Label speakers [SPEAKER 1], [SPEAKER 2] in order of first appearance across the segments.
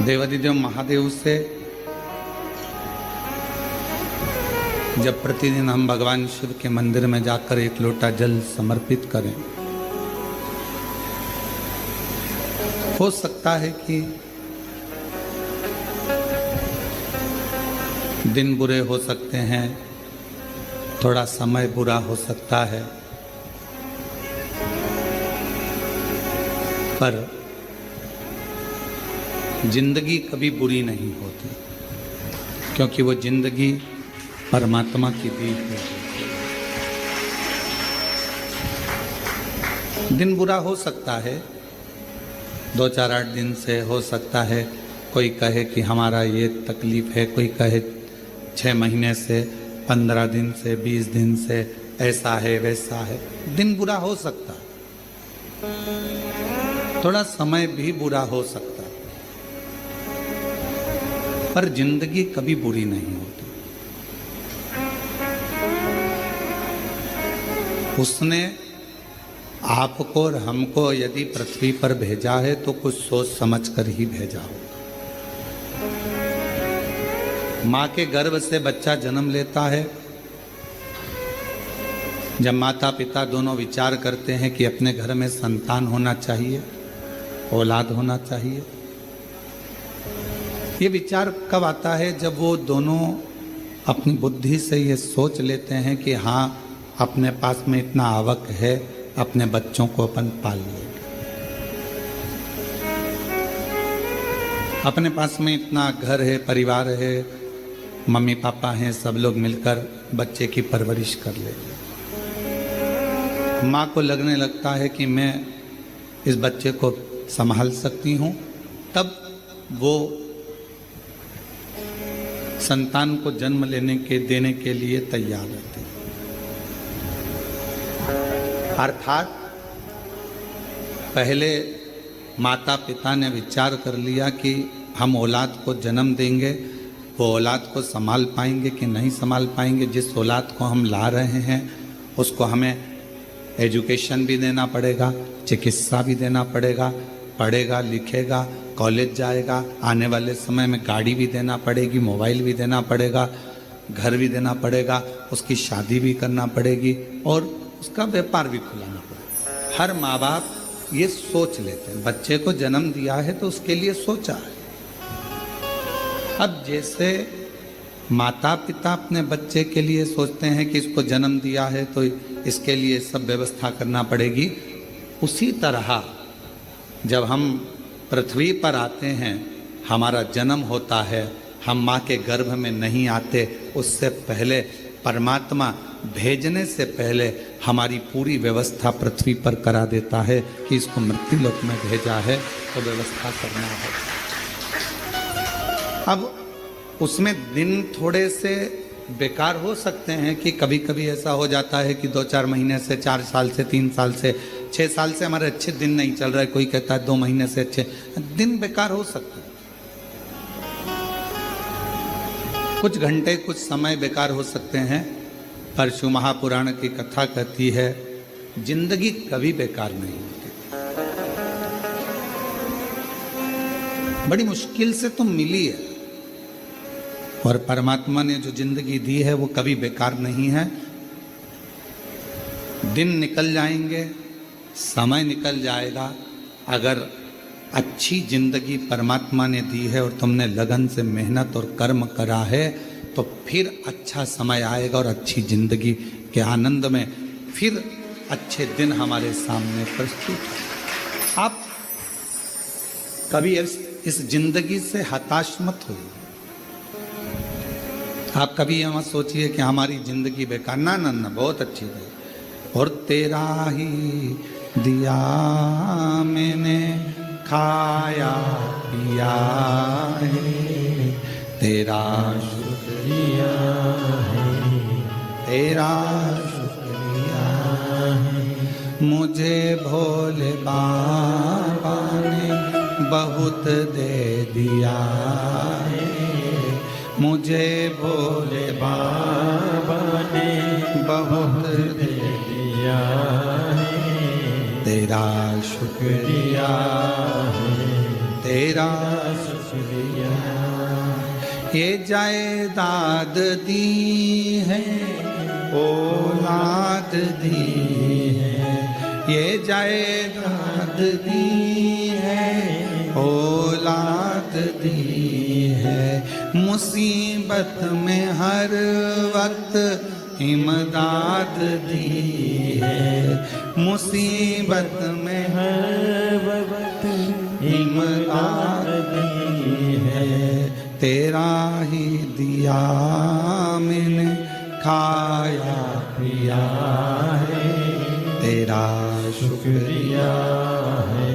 [SPEAKER 1] देवादिदेव महादेव से जब प्रतिदिन हम भगवान शिव के मंदिर में जाकर एक लोटा जल समर्पित करें, हो सकता है कि दिन बुरे हो सकते हैं, थोड़ा समय बुरा हो सकता है, पर जिंदगी कभी बुरी नहीं होती, क्योंकि वो जिंदगी परमात्मा की दी हुई है। दिन बुरा हो सकता है, 2-4-8 दिन से हो सकता है, कोई कहे कि हमारा ये तकलीफ है, कोई कहे 6 महीने से, 15 दिन से, 20 दिन से, ऐसा है वैसा है। दिन बुरा हो सकता है, थोड़ा समय भी बुरा हो सकता है, पर जिंदगी कभी बुरी नहीं होती। उसने आपको और हमको यदि पृथ्वी पर भेजा है तो कुछ सोच समझ कर ही भेजा होगा। माँ के गर्भ से बच्चा जन्म लेता है, जब माता पिता दोनों विचार करते हैं कि अपने घर में संतान होना चाहिए, औलाद होना चाहिए, ये विचार कब आता है? जब वो दोनों अपनी बुद्धि से ये सोच लेते हैं कि हाँ, अपने पास में इतना आवक है, अपने बच्चों को अपन पाल लेंगे, अपने पास में इतना घर है, परिवार है, मम्मी पापा हैं, सब लोग मिलकर बच्चे की परवरिश कर लेंगे। माँ को लगने लगता है कि मैं इस बच्चे को संभाल सकती हूँ, तब वो संतान को जन्म देने के लिए तैयार रहती है। अर्थात पहले माता पिता ने विचार कर लिया कि हम औलाद को जन्म देंगे, वो औलाद को संभाल पाएंगे कि नहीं संभाल पाएंगे। जिस औलाद को हम ला रहे हैं उसको हमें एजुकेशन भी देना पड़ेगा, चिकित्सा भी देना पड़ेगा, पढ़ेगा लिखेगा, कॉलेज जाएगा, आने वाले समय में गाड़ी भी देना पड़ेगी, मोबाइल भी देना पड़ेगा, घर भी देना पड़ेगा, उसकी शादी भी करना पड़ेगी और उसका व्यापार भी खुलाना पड़ेगा। हर माँ बाप ये सोच लेते हैं, बच्चे को जन्म दिया है तो उसके लिए सोचा है। अब जैसे माता पिता अपने बच्चे के लिए सोचते हैं कि इसको जन्म दिया है तो इसके लिए सब व्यवस्था करना पड़ेगी, उसी तरह जब हम पृथ्वी पर आते हैं, हमारा जन्म होता है, हम माँ के गर्भ में नहीं आते, उससे पहले परमात्मा भेजने से पहले हमारी पूरी व्यवस्था पृथ्वी पर करा देता है कि इसको मृत्युलोक में भेजा है तो व्यवस्था करना है। अब उसमें दिन थोड़े से बेकार हो सकते हैं कि कभी कभी ऐसा हो जाता है कि 2-4 महीने से, 4 साल से, 3 साल से, 6 साल से हमारे अच्छे दिन नहीं चल रहे, कोई कहता है 2 महीने से अच्छे दिन बेकार हो सकते हैं। कुछ घंटे, कुछ समय बेकार हो सकते हैं, पर शिव महापुराण की कथा कहती है जिंदगी कभी बेकार नहीं होती। बड़ी मुश्किल से तो मिली है और परमात्मा ने जो जिंदगी दी है वो कभी बेकार नहीं है। दिन निकल जाएंगे, समय निकल जाएगा, अगर अच्छी जिंदगी परमात्मा ने दी है और तुमने लगन से मेहनत और कर्म करा है तो फिर अच्छा समय आएगा और अच्छी जिंदगी के आनंद में फिर अच्छे दिन हमारे सामने प्रस्तुत है। आप कभी इस जिंदगी से हताश मत होइए। आप कभी ये मत सोचिए कि हमारी जिंदगी बेकार, ना ना ना, बहुत अच्छी है। और तेरा ही दिया मैंने खाया पिया है, तेरा शुक्रिया है, तेरा शुक्रिया है। मुझे भोले बाबा ने बहुत दे दिया है, मुझे भोले बाबा ने बहुत दे दिया है, तेरा शुक्रिया है, तेरा शुक्रिया।
[SPEAKER 2] शुक्रिया।
[SPEAKER 1] ये जायदाद दी है औलाद दी है, ये जायदाद दी है औलाद दी है, मुसीबत में हर वक्त इमदाद दी है, मुसीबत में
[SPEAKER 2] हर वक्त
[SPEAKER 1] इमदाद दी है, तेरा ही दिया मैंने खाया पिया है, तेरा शुक्रिया
[SPEAKER 2] है,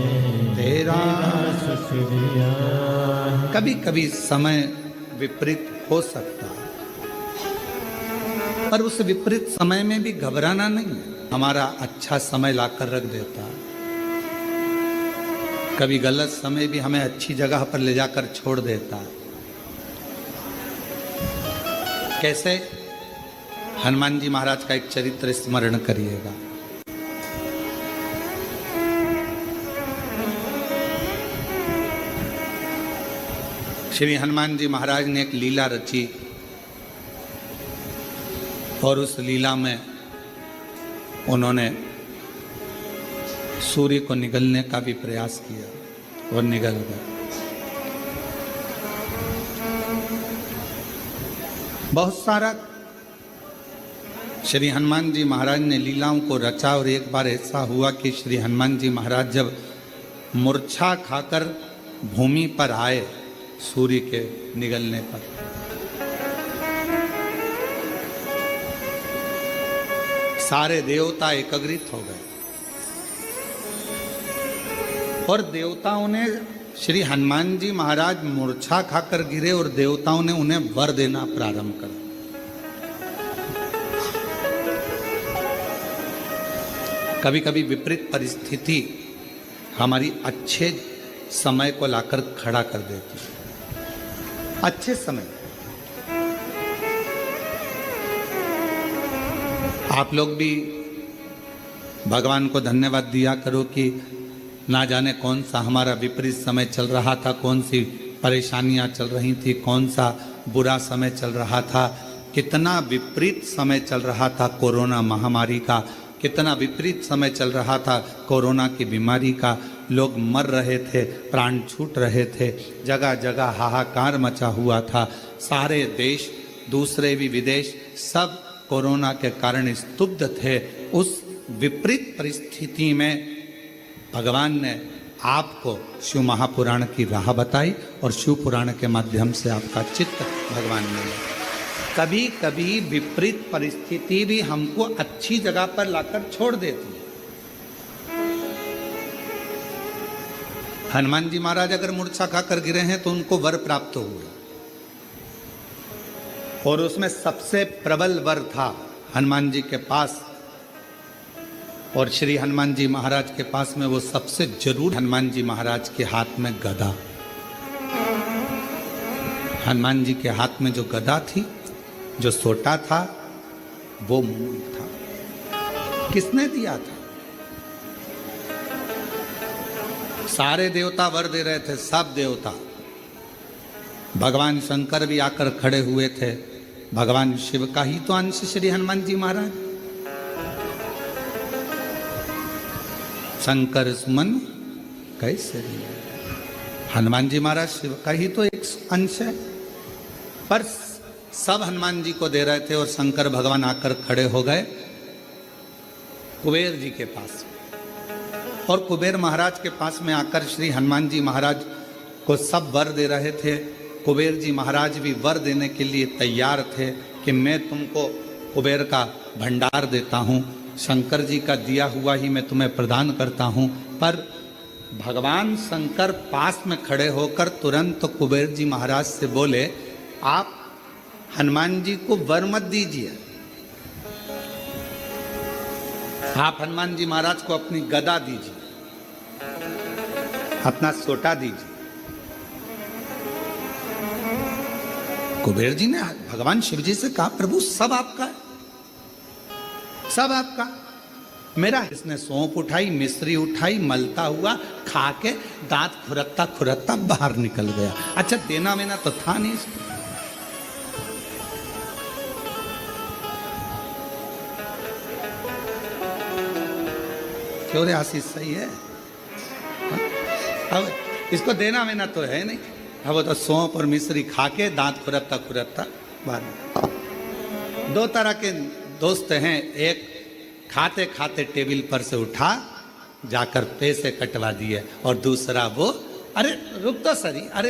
[SPEAKER 1] तेरा
[SPEAKER 2] शुक्रिया।
[SPEAKER 1] कभी कभी समय विपरीत हो सकता है, पर उस विपरीत समय में भी घबराना नहीं है, हमारा अच्छा समय लाकर रख देता है। कभी गलत समय भी हमें अच्छी जगह पर ले जाकर छोड़ देता है। कैसे? हनुमान जी महाराज का एक चरित्र स्मरण करिएगा। श्री हनुमान जी महाराज ने एक लीला रची और उस लीला में उन्होंने सूर्य को निगलने का भी प्रयास किया और निगल गया। बहुत सारा श्री हनुमान जी महाराज ने लीलाओं को रचा और एक बार ऐसा हुआ कि श्री हनुमान जी महाराज जब मूर्छा खाकर भूमि पर आए सूर्य के निगलने पर, सारे देवता एकत्रित हो गए और देवताओं ने श्री हनुमान जी महाराज मूर्छा खाकर गिरे और देवताओं ने उन्हें वर देना प्रारंभ कर। कभी कभी विपरीत परिस्थिति हमारी अच्छे समय को लाकर खड़ा कर देती है। अच्छे समय आप लोग भी भगवान को धन्यवाद दिया करो कि ना जाने कौन सा हमारा विपरीत समय चल रहा था, कौन सी परेशानियां चल रही थी, कौन सा बुरा समय चल रहा था, कितना विपरीत समय चल रहा था कोरोना महामारी का, कितना विपरीत समय चल रहा था कोरोना की बीमारी का। लोग मर रहे थे, प्राण छूट रहे थे, जगह जगह हाहाकार मचा हुआ था। सारे देश, दूसरे भी विदेश, सब कोरोना के कारण स्तब्ध थे। उस विपरीत परिस्थिति में भगवान ने आपको शिव महापुराण की राह बताई और शिव पुराण के माध्यम से आपका चित्त भगवान ने लिया। कभी कभी विपरीत परिस्थिति भी हमको अच्छी जगह पर लाकर छोड़ देती है। हनुमान जी महाराज अगर मूर्छा खाकर गिरे हैं तो उनको वर प्राप्त हुए और उसमें सबसे प्रबल वर था हनुमान जी के पास, और श्री हनुमान जी महाराज के पास में वो सबसे जरूर हनुमान जी महाराज के हाथ में गदा। हनुमान जी के हाथ में जो गदा थी, जो सोटा था, वो मूल था। किसने दिया था? सारे देवता वर दे रहे थे, सब देवता। भगवान शंकर भी आकर खड़े हुए थे। भगवान शिव का ही तो अंश श्री हनुमान जी महाराज। शंकर सुमन कैसे? हनुमान जी महाराज शिव का ही तो एक अंश है, पर सब हनुमान जी को दे रहे थे और शंकर भगवान आकर खड़े हो गए कुबेर जी के पास, और कुबेर महाराज के पास में आकर श्री हनुमान जी महाराज को सब वर दे रहे थे। कुबेर जी महाराज भी वर देने के लिए तैयार थे कि मैं तुमको कुबेर का भंडार देता हूँ, शंकर जी का दिया हुआ ही मैं तुम्हें प्रदान करता हूँ। पर भगवान शंकर पास में खड़े होकर तुरंत कुबेर जी महाराज से बोले, आप हनुमान जी को वर मत दीजिए, आप हनुमान जी महाराज को अपनी गदा दीजिए, अपना सोटा दीजिए। कुबेर जी ने भगवान शिव जी से कहा, प्रभु सब आपका है, सब आपका, मेरा इसने सौंफ उठाई, मिश्री उठाई, मलता हुआ खा के दांत खुरकता खुरकता बाहर निकल गया। अच्छा देना वेना तो था नहीं इसको। क्यों रे आशीष, सही है? अब इसको देना वेना तो है नहीं। अब वो तो सौंफ और मिश्री खा के दांत खुरकता खुरकता बाहर। दो तरह के दोस्त हैं, एक खाते खाते टेबल पर से उठा जाकर पैसे कटवा दिए, और दूसरा वो अरे रुक तो सही, अरे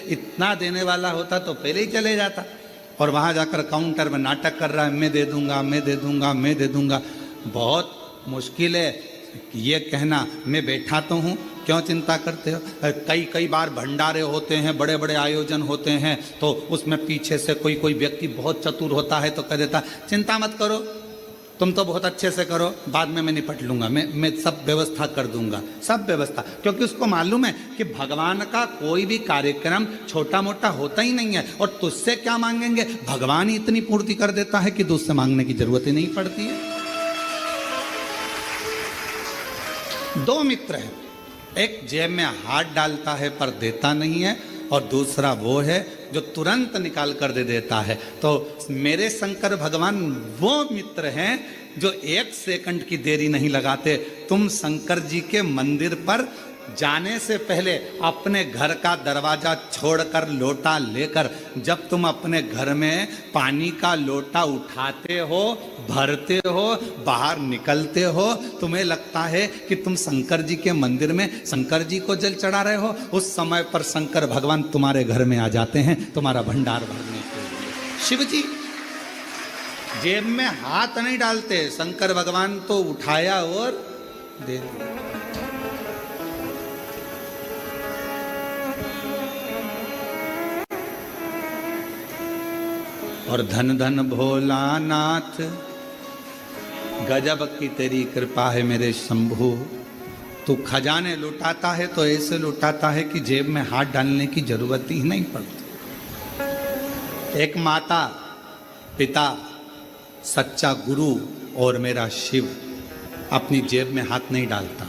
[SPEAKER 1] इतना देने वाला होता तो पहले ही चले जाता, और वहां जाकर काउंटर में नाटक कर रहा है, मैं दे दूंगा मैं दे दूंगा मैं दे दूंगा। बहुत मुश्किल है ये कहना मैं बैठा तो हूँ, क्यों चिंता करते हो? कई बार भंडारे होते हैं, बड़े बड़े आयोजन होते हैं, तो उसमें पीछे से कोई व्यक्ति बहुत चतुर होता है तो कह देता चिंता मत करो, तुम तो बहुत अच्छे से करो, बाद में मैं निपट लूंगा, मैं सब व्यवस्था कर दूंगा, सब व्यवस्था। क्योंकि उसको मालूम है कि भगवान का कोई भी कार्यक्रम छोटा मोटा होता ही नहीं है, और तुझसे क्या मांगेंगे, भगवान ही इतनी पूर्ति कर देता है कि तुझसे मांगने की जरूरत ही नहीं पड़ती है। दो मित्र हैं, एक जेब में हाथ डालता है पर देता नहीं है, और दूसरा वो है जो तुरंत निकाल कर दे देता है। तो मेरे शंकर भगवान वो मित्र हैं जो 1 सेकंड की देरी नहीं लगाते। तुम शंकर जी के मंदिर पर जाने से पहले अपने घर का दरवाजा छोड़कर लोटा लेकर, जब तुम अपने घर में पानी का लोटा उठाते हो, भरते हो, बाहर निकलते हो, तुम्हें लगता है कि तुम शंकर जी के मंदिर में शंकर जी को जल चढ़ा रहे हो। उस समय पर शंकर भगवान तुम्हारे घर में आ जाते हैं तुम्हारा भंडार भरने के लिए। शिव जी जेब में हाथ नहीं डालते, शंकर भगवान तो उठाया और दे दिया। और धन धन भोलानाथ, गजब की तेरी कृपा है मेरे शंभू। तू खजाने लुटाता है तो ऐसे लुटाता है कि जेब में हाथ डालने की जरूरत ही नहीं पड़ती। एक माता, पिता, सच्चा गुरु और मेरा शिव अपनी जेब में हाथ नहीं डालता।